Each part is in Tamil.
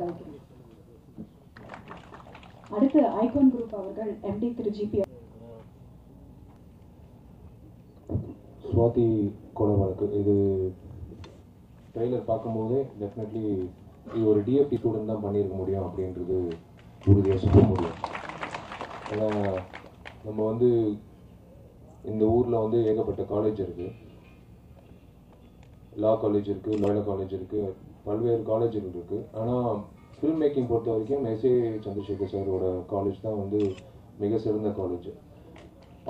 கலைக்கிறேன். அடுத்து ஐகான் குரூப் அவர்கள் MD திரு GP. சுவாதி கொலை வழக்கு இது ட்ரெய்லர் பார்க்கும்போதே டெஃபினெட்லி இது ஒரு DFT ஸ்டூடெண்ட் தான் பண்ணியிருக்க முடியும் அப்படின்றது உறுதியாக சொல்ல முடியும். ஏன்னா நம்ம வந்து இந்த ஊரில் வந்து ஏகப்பட்ட காலேஜ் இருக்குது, லா காலேஜ் இருக்குது, லாயலா காலேஜ் இருக்குது, பல்வேறு காலேஜுகள் இருக்குது. ஆனால் ஃபில்ம் மேக்கிங் பொறுத்த வரைக்கும் SA சந்திரசேகர் சாரோட காலேஜ் தான் வந்து மிக சிறந்த காலேஜ்.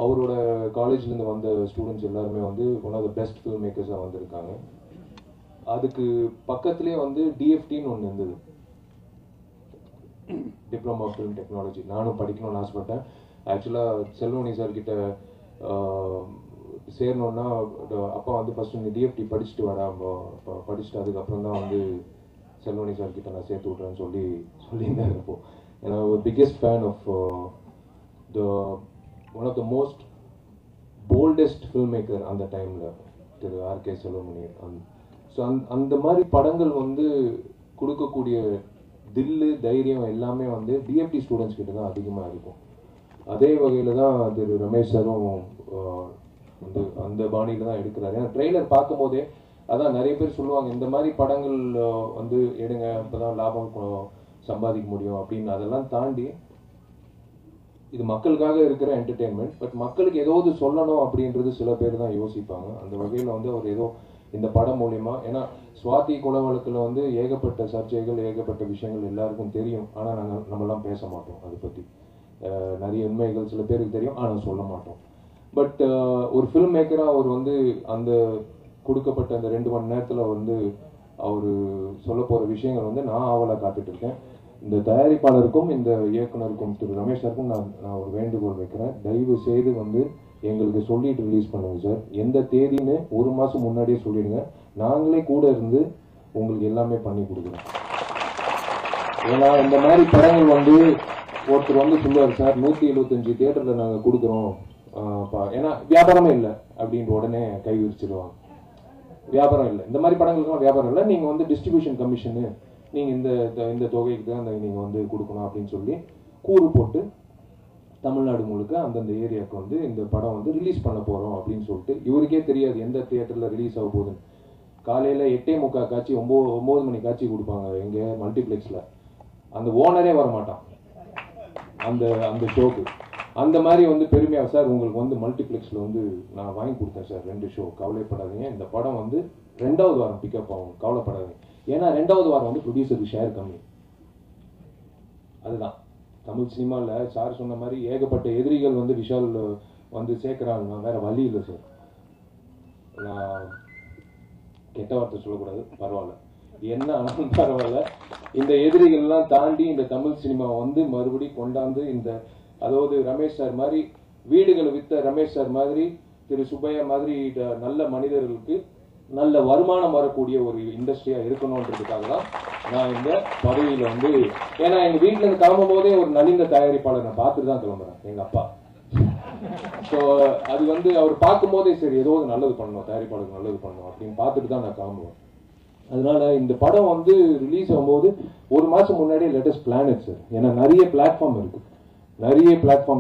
அவரோட காலேஜ்லேருந்து வந்த ஸ்டூடெண்ட்ஸ் எல்லாருமே வந்து one of the best film மேக்கர்ஸாக வந்திருக்காங்க. அதுக்கு பக்கத்துலேயே வந்து DFTன்னு ஒன்று இருந்தது, டிப்ளமா ஆஃப் ஃபில்ம் டெக்னாலஜி. நானும் படிக்கணும்னு ஆசைப்பட்டேன். ஆக்சுவலாக செல்வமணி சார்கிட்ட சேரணுன்னா அப்பா வந்து ஃபஸ்ட்டு இந்த DFT படிச்சுட்டு படிச்சுட்டு அதுக்கப்புறம் தான் வந்து செல்வமணி சார்கிட்ட நான் சேர்த்து விட்றேன்னு சொல்லியிருந்தேன். இப்போது ஏன்னா ஒரு biggest fan of the one of the most boldest film maker அந்த டைமில் திரு RK செல்வமணி. ஸோ அந்த மாதிரி படங்கள் வந்து கொடுக்கக்கூடிய தில்லு தைரியம் எல்லாமே வந்து DFT ஸ்டூடெண்ட்ஸ் கிட்ட தான் அதிகமாக இருக்கும். அதே வகையில் தான் திரு ரமேஷ் சாரும் வந்து அந்த பாணியில் தான் எடுக்கிறாரு. ஏன்னா ட்ரெய்லர் பார்க்கும்போதே அதான் நிறைய பேர் சொல்லுவாங்க, இந்த மாதிரி படங்கள் வந்து எடுங்க அப்போ தான் லாபம் சம்பாதிக்க முடியும் அப்படின்னு. அதெல்லாம் தாண்டி இது மக்களுக்காக இருக்கிற என்டர்டெயின்மெண்ட். பட் மக்களுக்கு ஏதாவது சொல்லணும் அப்படின்றது சில பேர் தான் யோசிப்பாங்க. அந்த வகையில் வந்து அவர் ஏதோ இந்த படம் மூலிமா, ஏன்னா சுவாதி கொலை வழக்கில் வந்து ஏகப்பட்ட சர்ச்சைகள் ஏகப்பட்ட விஷயங்கள் எல்லாருக்கும் தெரியும். ஆனால் நம்மலாம் பேச மாட்டோம். அதை பற்றி நிறைய உண்மைகள் சில பேருக்கு தெரியும், ஆனால் சொல்ல மாட்டோம். பட் ஒரு ஃபில்ம் மேக்கராக அவர் வந்து அந்த கொடுக்கப்பட்ட அந்த 2 மணி நேரத்தில் வந்து அவர் சொல்ல போகிற விஷயங்கள் வந்து நான் ஆவலாக காத்துட்டு இருக்கேன். இந்த தயாரிப்பாளருக்கும் இந்த இயக்குனருக்கும் திரு ரமேஷ் சாருக்கும் நான் ஒரு வேண்டுகோள் வைக்கிறேன். தயவு செய்து வந்து எங்களுக்கு சொல்லிட்டு ரிலீஸ் பண்ணுங்க சார். எந்த தேதின்னு 1 மாதம் முன்னாடியே சொல்லிடுங்க. நாங்களே கூட இருந்து உங்களுக்கு எல்லாமே பண்ணி கொடுக்குறோம். ஏன்னா இந்த மாதிரி படங்கள் வந்து ஒருத்தர் வந்து சொல்லுவார், சார் 175 தியேட்டரில் நாங்கள் கொடுக்குறோம், ஏன்னா வியாபாரமே இல்லை அப்படின்ற உடனே கை விரிச்சிடுவாங்க. வியாபாரம் இல்லை, இந்த மாதிரி படங்களுக்குலாம் வியாபாரம் இல்லை, நீங்கள் வந்து டிஸ்ட்ரிபியூஷன் கமிஷனு நீங்கள் இந்த தொகைக்கு தான் நீங்கள் வந்து கொடுக்கணும் அப்படின்னு சொல்லி கூறு போட்டு தமிழ்நாடு முழுக்க அந்தந்த ஏரியாவுக்கு வந்து இந்த படம் வந்து ரிலீஸ் பண்ண போகிறோம் அப்படின்னு சொல்லிட்டு இவருக்கே தெரியாது எந்த தியேட்டரில் ரிலீஸ் ஆக போகுதுன்னு. காலையில் 8:45 காட்சி 9 மணி காட்சி கொடுப்பாங்க எங்கே மல்டிப்ளெக்ஸில். அந்த ஓனரே வரமாட்டான் அந்த ஷோக்கு. அந்த மாதிரி வந்து பெருமையாக, சார் உங்களுக்கு வந்து மல்டிப்ளெக்ஸில் வந்து நான் வாங்கி கொடுத்தேன் சார் 2 ஷோ, கவலைப்படாதீங்க, இந்த படம் வந்து 2வது வாரம் பிக்கப் ஆகும், கவலைப்படாதீங்க. ஏன்னா 2வது வாரம் வந்து ப்ரொடியூசருக்கு ஷேர் கம்மி. அதுதான் தமிழ் சினிமாவில் சார் சொன்ன மாதிரி ஏகப்பட்ட எதிரிகள் வந்து விஷால் வந்து சேர்க்குறாங்கன்னா வேற வழி இல்லை சார். நான் கெட்ட வார்த்தை சொல்லக்கூடாது, பரவாயில்ல, என்ன ஆனாலும் பரவாயில்ல. இந்த எதிரிகள்லாம் தாண்டி இந்த தமிழ் சினிமா வந்து மறுபடி கொண்டாந்து இந்த, அதாவது ரமேஷ் சார் மாதிரி வீடுகளை வித்த ரமேஷ் சார் மாதிரி திரு சுப்பையா மாதிரி நல்ல மனிதர்களுக்கு நல்ல வருமானம் வரக்கூடிய ஒரு இண்டஸ்ட்ரியா இருக்கணும்ன்றதுக்காக தான் நான் இந்த பதவியில் வந்து, ஏன்னா எங்கள் வீட்டில் இருந்து கிளம்பும் போதே ஒரு நலிந்த தயாரிப்பாளர் நான் பார்த்துட்டு தான் கிளம்புறேன், எங்கள் அப்பா. ஸோ அது வந்து அவர் பார்க்கும் போதே சரி ஏதோ ஒரு நல்லது பண்ணணும், தயாரிப்பாளருக்கு நல்லது பண்ணணும் அப்படின்னு பார்த்துட்டு தான் நான் கிளம்புவேன். அதனால இந்த படம் வந்து ரிலீஸ் ஆகும்போது 1 மாதம் முன்னாடியே லேட்டஸ்ட் பிளான் இருக்கு சார். ஏன்னா நிறைய பிளாட்ஃபார்ம்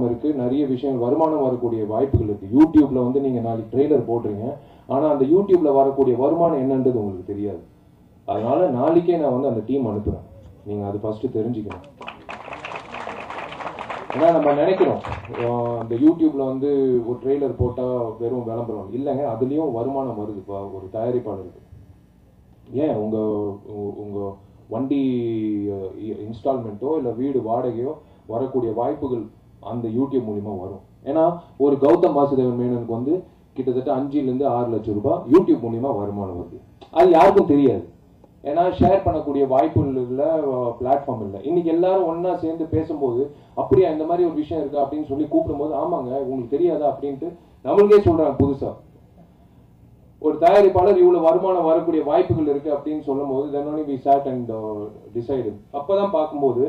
இருக்குது, நிறைய விஷயங்கள் வருமானம் வரக்கூடிய வாய்ப்புகள் இருக்குது. யூடியூப்ல வந்து நீங்கள் நாளைக்கு ட்ரெய்லர் போடுறீங்க, ஆனால் அந்த யூடியூப்ல வரக்கூடிய வருமானம் என்னன்றது உங்களுக்கு தெரியாது. அதனால நாளைக்கே நான் வந்து அந்த டீம் அனுப்புகிறேன், நீங்கள் அது ஃபஸ்ட்டு தெரிஞ்சுக்கணும். ஏன்னா நம்ம நினைக்கிறோம் இந்த யூடியூப்ல வந்து ஒரு ட்ரெய்லர் போட்டால் வெறும் விளம்பரம் இல்லைங்க, அதுலேயும் வருமானம் வருது. இப்போ ஒரு தயாரிப்பாளருக்கு ஏன் உங்கள் வண்டி இன்ஸ்டால்மெண்ட்டோ இல்லை வீடு வாடகையோ வரக்கூடிய வாய்ப்புகள் அந்த யூடியூப் மூலிமா வரும். ஏன்னா ஒரு கௌதம் வாசுதேவன் மேனனுக்கு வந்து கிட்டத்தட்ட 5 to 6 லட்சம் ரூபாய் யூடியூப் மூலிமா வருமானம் வருது. அது யாருக்கும் தெரியாது, ஏன்னா ஷேர் பண்ணக்கூடிய வாய்ப்புகள் இல்லை, பிளாட்ஃபார்ம் இல்லை. இன்னைக்கு எல்லாரும் ஒன்னா சேர்ந்து பேசும்போது அப்படியா இந்த மாதிரி ஒரு விஷயம் இருக்கா அப்படின்னு சொல்லி கூப்பிடும்போது ஆமாங்க உங்களுக்கு தெரியாதா அப்படின்ட்டு நம்மளுக்கே சொல்றாங்க. புதுசா ஒரு தயாரிப்பாளர் இவ்வளவு வருமானம் வரக்கூடிய வாய்ப்புகள் இருக்கு அப்படின்னு சொல்லும் போது then only we sat and decided. அப்பதான் பார்க்கும்போது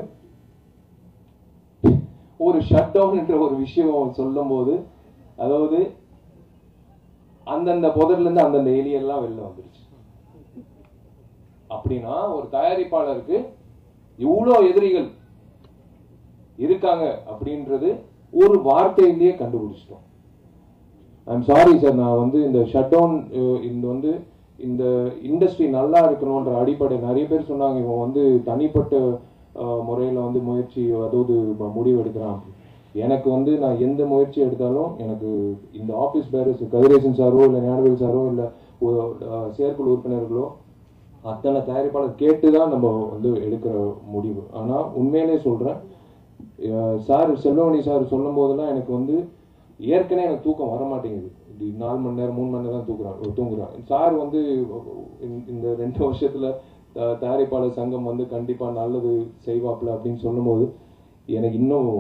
ஒரு ஷட் டவுன் என்ற ஒரு விஷயம் சொல்லும் போது, அதாவது அந்தந்த புதர்ல இருந்து அந்தந்த எலியெல்லாம் வெளில வந்துருச்சு. அப்படின்னா ஒரு தயாரிப்பாளருக்கு இவ்வளோ எதிரிகள் இருக்காங்க அப்படின்றது ஒரு வார்த்தையிலேயே கண்டுபிடிச்சிட்டோம். ஐம் சாரி சார், நான் வந்து இந்த ஷட் டவுன் இந்த இண்டஸ்ட்ரி நல்லா இருக்கணுன்ற அடிப்படை நிறைய பேர் சொன்னாங்க, இவன் வந்து தனிப்பட்ட முறையில் வந்து முயற்சி அதாவது முடிவு எடுக்கிறான். எனக்கு வந்து நான் எந்த முயற்சி எடுத்தாலும் எனக்கு இந்த ஆஃபீஸ் பேரஸ் கதிரேசன் சாரோ இல்லை ஞானவேல் சாரோ இல்லை செயற்குழு உறுப்பினர்களோ அத்தனை தயாரிப்பாளர் கேட்டு தான் நம்ம வந்து எடுக்கிற முடிவு. ஆனால் உண்மையிலே சொல்கிறேன், சார் செல்வமணி சார் சொல்லும் போதெல்லாம் எனக்கு வந்து ஏற்கனவே எனக்கு தூக்கம் வர மாட்டேங்குது. 4 மணி நேரம் 3 மணி நேரம் தான் தூங்குறான். சார் வந்து இந்த 2 வருஷத்துல தயாரிப்பாளர் சங்கம் வந்து கண்டிப்பா நல்லது செய்வாப்ல அப்படின்னு சொல்லும்போது எனக்கு இன்னும்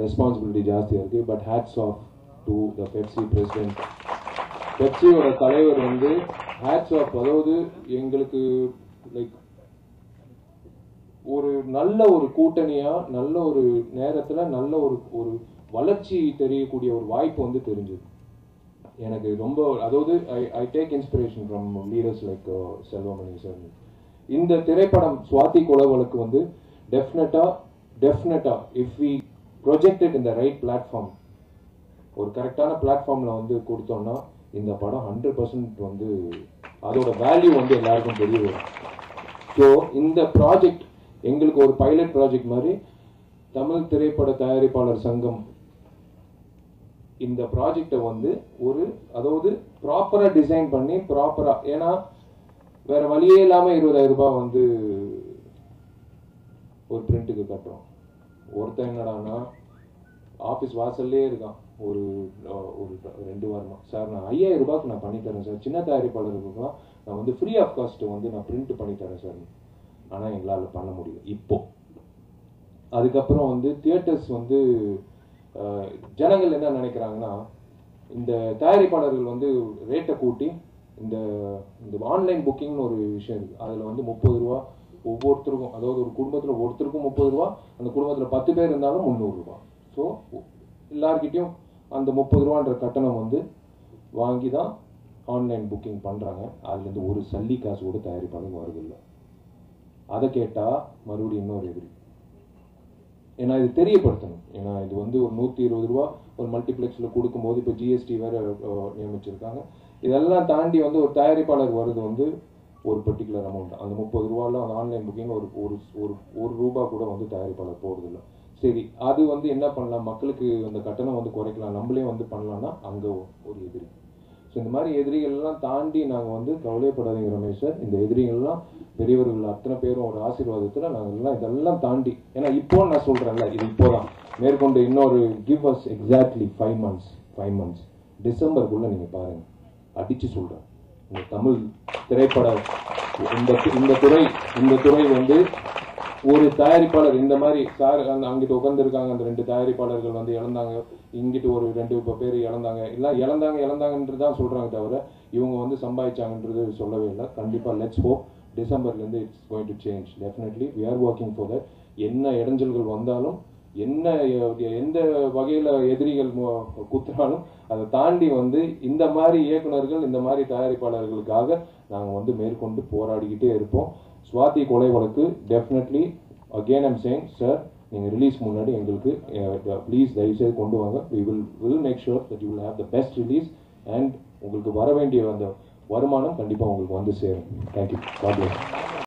ரெஸ்பான்சிபிலிட்டி ஜாஸ்தியா இருக்கு. But hats off to the FEFSI president. பெப்சியோட தலைவர் வந்து ஹேட்ஸ் ஆஃப். அதாவது எங்களுக்கு லைக் ஒரு நல்ல ஒரு கூட்டணியா நல்ல ஒரு நேரத்துல நல்ல ஒரு வளர்ச்சி தெரியக்கூடிய ஒரு வாய்ப்பு வந்து தெரிஞ்சது எனக்கு ரொம்ப. அதாவது I take inspiration from leaders like Selvamani sir. இந்த திரைப்படம் சுவாதி கொலைவழக்கு வந்து டெஃபினட்டா if we projected in the right platform, ஒரு கரெக்டான பிளாட்ஃபார்ம்ல வந்து கொடுத்தோம்னா இந்த படம் 100% வந்து அதோட வேல்யூ வந்து எல்லாருக்கும் தெரிய வரும். ஸோ இந்த ப்ராஜெக்ட் எங்களுக்கு ஒரு பைலட் ப்ராஜெக்ட் மாதிரி தமிழ் திரைப்பட தயாரிப்பாளர் சங்கம் இந்த ப்ராஜெக்டை வந்து அதாவது ப்ராப்பரா டிசைன் பண்ணி ப்ராப்பரா, ஏன்னா வேற வழியே இல்லாம 20,000 ரூபாய் வந்து ஒரு பிரிண்ட்டுக்கு கட்டுறோம். ஒருத்தன் என்னடானா ஆபீஸ் வாசல்லே இருக்கான் ஒரு 2 வாரமா, சார் நான் 5,000 ரூபாய்க்கு நான் பண்ணி தரேன் சார், சின்ன தயாரிப்பாளர்களுக்குலாம் நான் வந்து ஃப்ரீ ஆஃப் காஸ்ட் வந்து நான் பிரிண்ட் பண்ணி தரேன் சார். ஆனா எங்களால பண்ண முடியல இப்போ. அதுக்கப்புறம் வந்து தியேட்டர்ஸ் வந்து ஜனங்கள் என்ன நினைக்கிறாங்கன்னா, இந்த தயாரிப்பாளர்கள் வந்து ரேட்டை கூட்டி இந்த ஆன்லைன் புக்கிங்னு ஒரு விஷயம் இருக்கு, அதுல வந்து 30 ரூபா ஒவ்வொருத்தருக்கும், அதாவது ஒரு குடும்பத்துல ஒருத்தருக்கும் 30 ரூபா, அந்த குடும்பத்துல 10 பேர் இருந்தாலும் 300 ரூபா. ஸோ எல்லார்கிட்டையும் அந்த 30 ரூபான்ற கட்டணம் வந்து வாங்கி தான் ஆன்லைன் புக்கிங் பண்றாங்க. அதுல இருந்து ஒரு சல்லி காசு கூட தயாரிப்பாளர் வருதில்லை. அதை கேட்டா மறுபடியும் இன்னொரு எதிரி. ஏன்னா இது தெரியப்படுத்தணும். ஏன்னா இது வந்து ஒரு 120 ரூபா ஒரு மல்டிப்ளெக்ஸ்ல கொடுக்கும்போது இப்போ ஜிஎஸ்டி வேற நியமிச்சிருக்காங்க. இதெல்லாம் தாண்டி வந்து ஒரு தயாரிப்பாளர் வருது வந்து ஒரு பர்டிகுலர் அமௌண்ட். அந்த 30 ரூபால அந்த ஆன்லைன் புக்கிங் ஒரு ரூபா கூட வந்து தயாரிப்பாளர் போறதில்லை. சரி, அது வந்து என்ன பண்ணலாம், மக்களுக்கு அந்த கட்டணம் வந்து குறைக்கலாம், நம்மளே வந்து பண்ணலாம்னா அங்க ஒரு எதிரி. ஸோ இந்த மாதிரி எதிரிகள்லாம் தாண்டி நாங்கள் வந்து கவலைப்படாதீங்க ரமேஷ் சார், இந்த எதிரிகள்லாம் பெரியவர்கள் அத்தனை பேரும் ஒரு ஆசீர்வாதத்தில் நாங்கள் எல்லாம் இதெல்லாம் தாண்டி, ஏன்னா இப்போ நான் சொல்றேன்ல, இது இப்போதான் மேற்கொண்டு இன்னொரு கிவ் அஸ் எக்ஸாக்ட்லி 5 months டிசம்பருக்குள்ள நீங்க பாருங்க, அடிச்சு சொல்றேன், இந்த தமிழ் திரைப்பட இந்த துறை வந்து ஒரு தயாரிப்பாளர் இந்த மாதிரி சார் அங்கிட்டு உட்கார்ந்துருக்காங்க, அந்த 2 தயாரிப்பாளர்கள் வந்து இழந்தாங்க, இங்கிட்டு ஒரு 2 பேர் இழந்தாங்க, எல்லாம் இழந்தாங்கன்றது தான் சொல்றாங்க தவிர இவங்க வந்து சம்பாதிச்சாங்கன்றது சொல்லவே இல்லை. கண்டிப்பா லெட்ஸ் ஹோப் டிசம்பர்லேருந்து it's going to change. Definitely we are working for that. என்ன இடைஞ்சல்கள் வந்தாலும், எந்த வகையில எதிரிகள் குத்துறாலும் அதை தாண்டி வந்து இந்த மாதிரி இயக்குனர்கள் இந்த மாதிரி தயாரிப்பாளர்களுக்காக நாங்கள் வந்து மேற்கொண்டு போராடிக்கிட்டே இருப்போம். Swathi Kolai Vazhakku definitely again I'm saying sir, நீங்கள் ரிலீஸ் முன்னாடி எங்களுக்கு ப்ளீஸ் தயவுசெய்து கொண்டு வாங்க. We will make sure that you will have the best release and உங்களுக்கு வர வேண்டிய அந்த வருமானம் கண்டிப்பாக உங்களுக்கு வந்து சேரும். தேங்க்யூ. God plus.